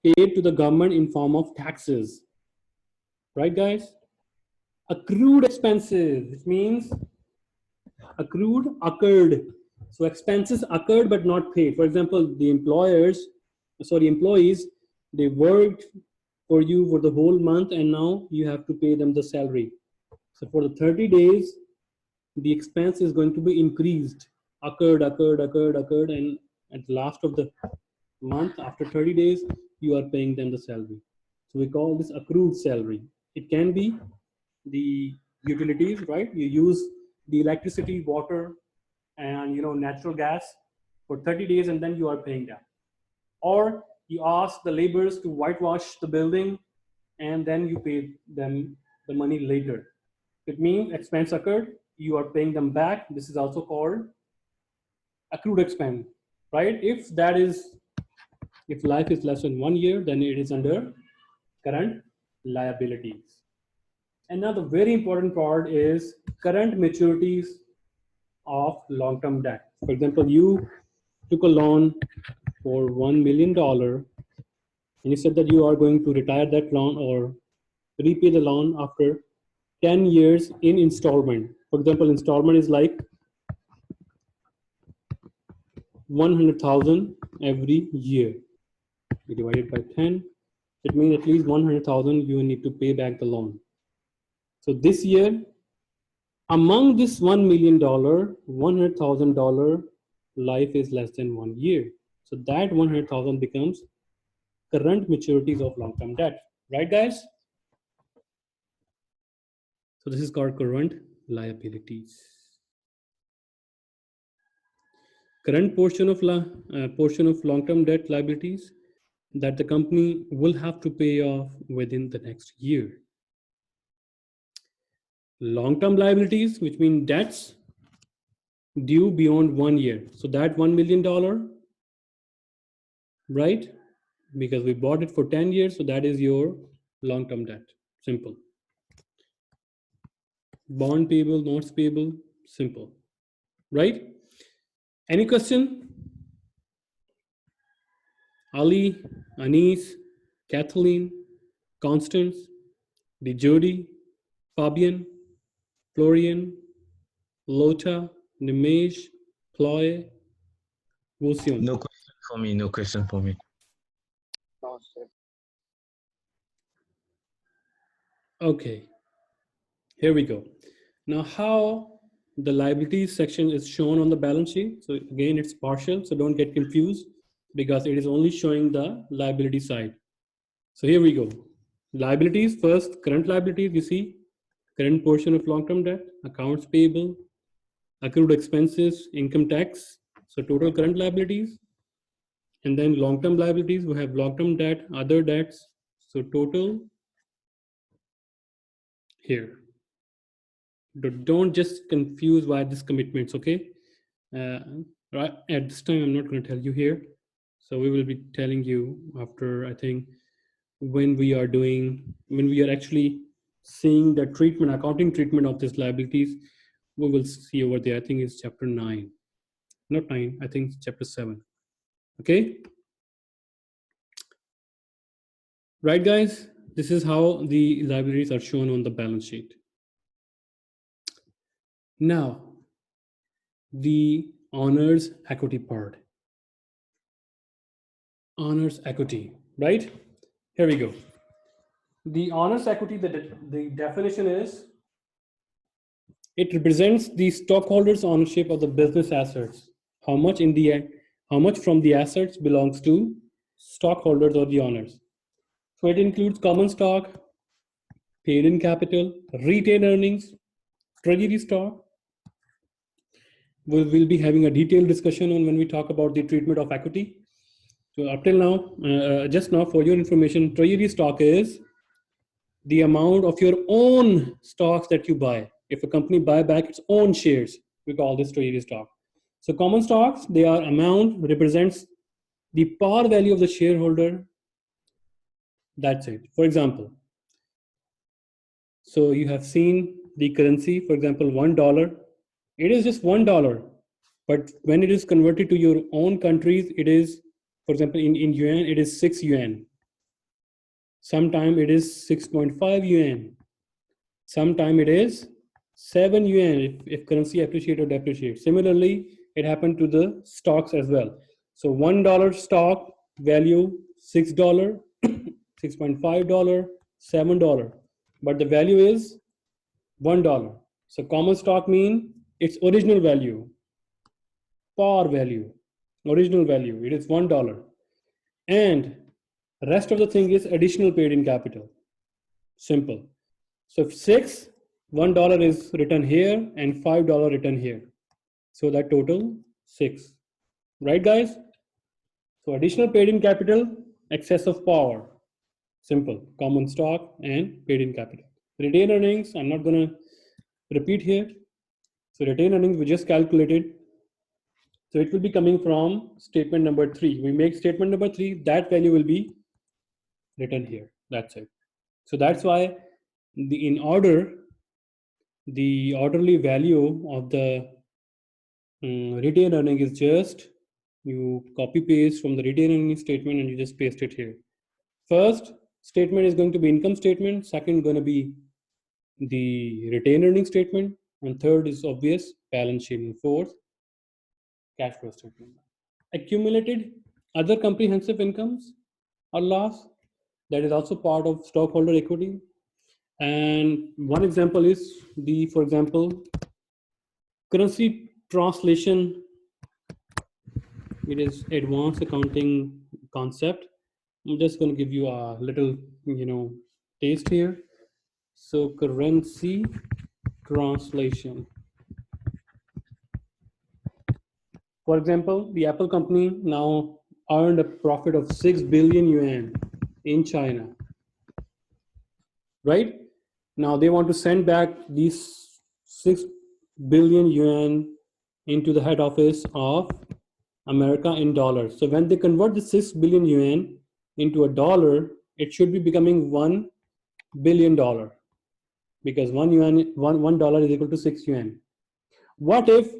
paid to the government in form of taxes. Right, guys? Accrued expenses, which means accrued, occurred. So expenses occurred but not paid. For example, the employees, they worked for you for the whole month and now you have to pay them the salary. So for the 30 days, the expense is going to be increased, occurred, and at the last of the month, after 30 days, you are paying them the salary. So we call this accrued salary. It can be the utilities, right? You use the electricity, water, and natural gas for 30 days and then you are paying that. Or you ask the laborers to whitewash the building and then you pay them the money later. It means expense occurred, you are paying them back. This is also called accrued expense, right? If life is less than 1 year, then it is under current liabilities. And now the very important part is current maturities of long-term debt. For example, you took a loan for $1 million and you said that you are going to retire that loan or repay the loan after 10 years in installment. For example, installment is like 100,000 every year. We divide it by 10. It means at least 100,000 you need to pay back the loan. So this year, among this $1 million, $100,000 life is less than 1 year. So that 100,000 becomes current maturities of long-term debt. Right, guys? So this is called current liabilities. Current portion of long-term debt liabilities that the company will have to pay off within the next year. Long-term liabilities, which mean debts due beyond 1 year. So that $1 million, right? Because we bought it for 10 years, so that is your long-term debt. Simple. Bond payable, notes payable, simple. Right? Any question? Ali, Anis, Kathleen, Constance, Jody, Fabian, Florian, Lota, Nimesh, Chloe, Wusion. No question for me. No question for me. No, sir. Okay. Here we go. Now, how the liabilities section is shown on the balance sheet. So again, it's partial, so don't get confused because it is only showing the liability side. So here we go. Liabilities first, current liabilities, you see, current portion of long-term debt, accounts payable, accrued expenses, income tax, so total current liabilities. And then long-term liabilities, we have long-term debt, other debts, so total here. Don't just confuse why this commitments, okay? Right at this time, I'm not going to tell you here. So we will be telling you after, I think, when we are actually seeing the treatment, accounting treatment of these liabilities, we will see over there. I think it's chapter 9, not 9. I think it's chapter 7. Okay. Right, guys. This is how the liabilities are shown on the balance sheet. Now, the owner's equity part. Owner's equity, right? Here we go. The owner's equity, the definition is, it represents the stockholders' ownership of the business assets. How much from the assets belongs to stockholders or the owners. So it includes common stock, paid-in capital, retained earnings, treasury stock. We'll be having a detailed discussion on when we talk about the treatment of equity. So up till now, just now for your information, treasury stock is the amount of your own stocks that you buy. If a company buy back its own shares, we call this treasury stock. So common stocks, their amount represents the par value of the shareholder. That's it. For example, so you have seen the currency, for example, $1. It is just $1, but when it is converted to your own countries, it is, for example, in yuan, it is 6 yuan. Sometime it is 6.5 yuan. Sometime it is 7 yuan if currency appreciate or depreciate. Similarly, it happened to the stocks as well. So $1 stock value $6, $6.5, $7, but the value is $1. So common stock mean its original value, par value, original value. It is $1, and rest of the thing is additional paid in capital. Simple. So if $1 is written here and $5 written here. So that total 6. Right, guys? So additional paid in capital, excess of power. Simple. Common stock and paid in capital. Retained earnings, I'm not going to repeat here. So retained earnings we just calculated. So it will be coming from statement number 3. We make statement number 3, that value will be written here. That's it. So that's why the orderly value of the retained earning is just you copy paste from the retained earning statement and you just paste it here. First statement is going to be income statement, second going to be the retained earning statement, and third is obvious balance sheet, and fourth cash flow statement. Accumulated other comprehensive incomes or loss, that is also part of stockholder equity. And one example is for example, currency translation. It is advanced accounting concept. I'm just going to give you a little, taste here. So currency translation. For example, the Apple company now earned a profit of 6 billion yuan in China. Right? Now they want to send back these 6 billion yuan into the head office of America in dollars. So when they convert the 6 billion yuan into a dollar, it should be becoming $1 billion because $1 dollar is equal to 6 yuan. What if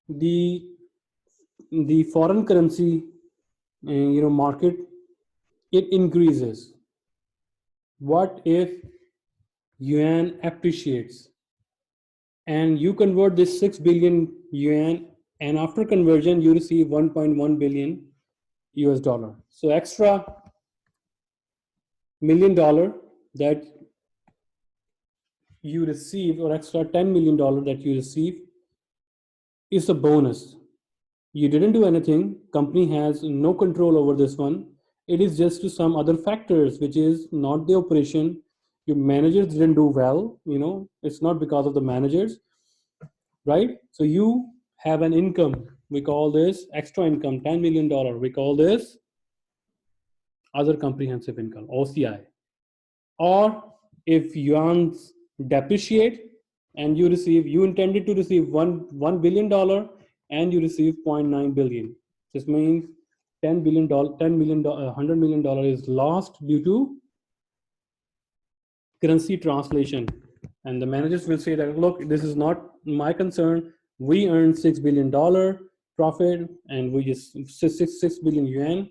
the foreign currency market, it increases? What if yuan appreciates and you convert this 6 billion yuan, and after conversion you receive 1.1 billion US dollar? So extra $1 million that you receive, or extra $10 million that you receive, is a bonus. You didn't do anything. Company has no control over this one. It is just to some other factors, which is not the operation. Your managers didn't do well. It's not because of the managers, right? So you have an income. We call this extra income, $10 million. We call this other comprehensive income, OCI. Or if yuans depreciate and you intended to receive $1 billion and you receive 0.9 billion. This means $10 million, $100 million is lost due to currency translation. And the managers will say that, look, this is not my concern. We earned $6 billion profit and we just 6 billion yuan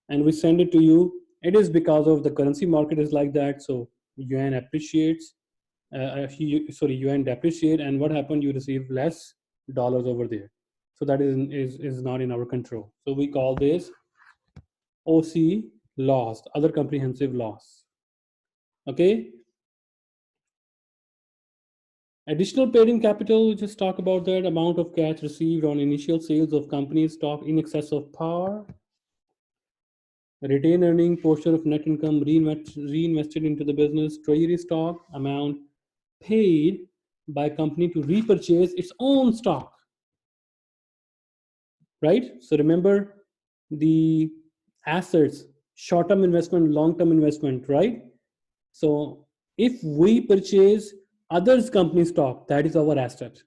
and we send it to you. It is because of the currency market is like that. So yuan appreciates, yuan depreciate, and what happened? You receive less dollars over there. So that is not in our control. So we call this OC loss, other comprehensive loss. Okay. Additional paid in capital, we just talk about that amount of cash received on initial sales of company stock in excess of par. Retained earning, portion of net income reinvested into the business. Treasury stock, amount paid by company to repurchase its own stock. Right? So remember the assets, short-term investment, long-term investment, right? So if we purchase others' company stock, that is our asset.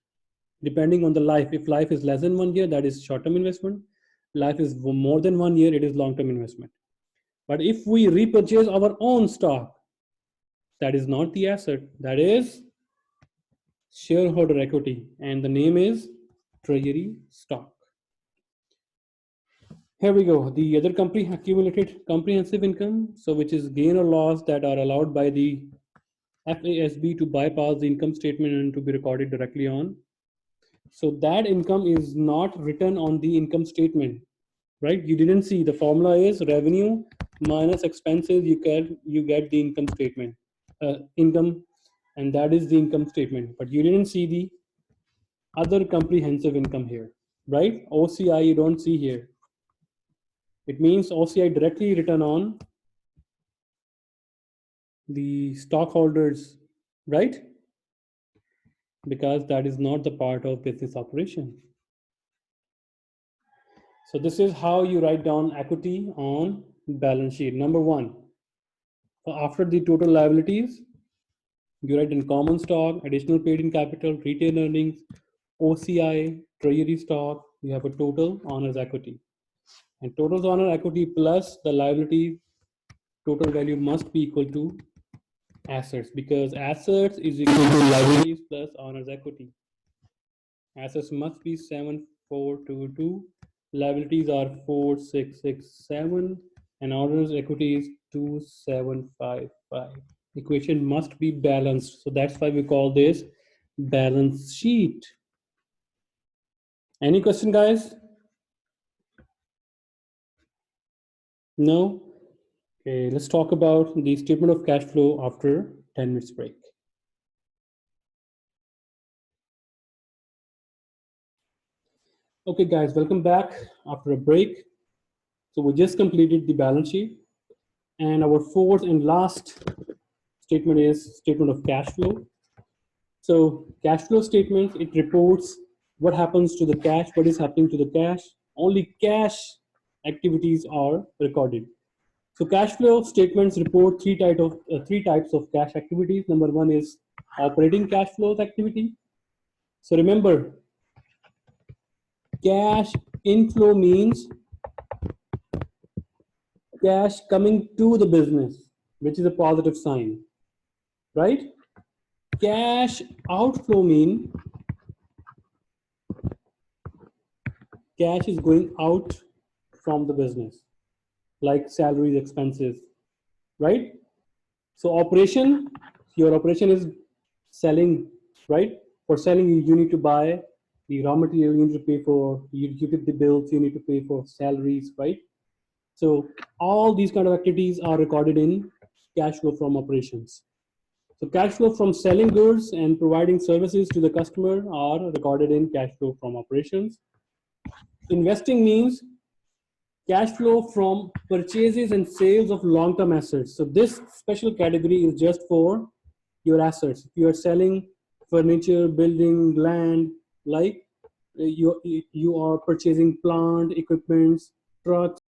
Depending on the life, if life is less than 1 year, that is short-term investment. Life is more than 1 year, it is long-term investment. But if we repurchase our own stock, that is not the asset, that is shareholder equity, and the name is treasury stock. Here we go. The other company accumulated comprehensive income, so which is gain or loss that are allowed by the FASB to bypass the income statement and to be recorded directly on. So that income is not written on the income statement, right? You didn't see. The formula is revenue minus expenses. You get the income statement, income, and that is the income statement. But you didn't see the other comprehensive income here, right? OCI you don't see here. It means OCI directly written on the stockholders, right? Because that is not the part of business operation. So this is how you write down equity on balance sheet. Number one, after the total liabilities, you write in common stock, additional paid in capital, retained earnings, OCI, treasury stock, you have a total owner's equity. And total owner equity plus the liability total value must be equal to assets, because assets is equal to liabilities plus owner's equity. Assets must be 7422, liabilities are 4667, and owner's equity is 2755. Equation must be balanced, so that's why we call this balance sheet. Any question, guys? No? Okay, let's talk about the statement of cash flow after 10 minutes break. Okay, guys, welcome back after a break. So we just completed the balance sheet, and our fourth and last statement is statement of cash flow. So cash flow statement, it reports what happens to the cash, what is happening to the cash. Only cash activities are recorded. So cash flow statements report three types of cash activities. Number one is operating cash flows activity. So remember, cash inflow means cash coming to the business, which is a positive sign, right? Cash outflow mean cash is going out from the business, like salaries, expenses, right? So operation, your operation is selling, right? For selling, you need to buy the raw material, you need to pay for utility bills, you need to pay for salaries, right? So all these kind of activities are recorded in cash flow from operations. So cash flow from selling goods and providing services to the customer are recorded in cash flow from operations. Investing means cash flow from purchases and sales of long-term assets. So this special category is just for your assets. If you are selling furniture, building, land, like you are purchasing plant, equipments, trucks,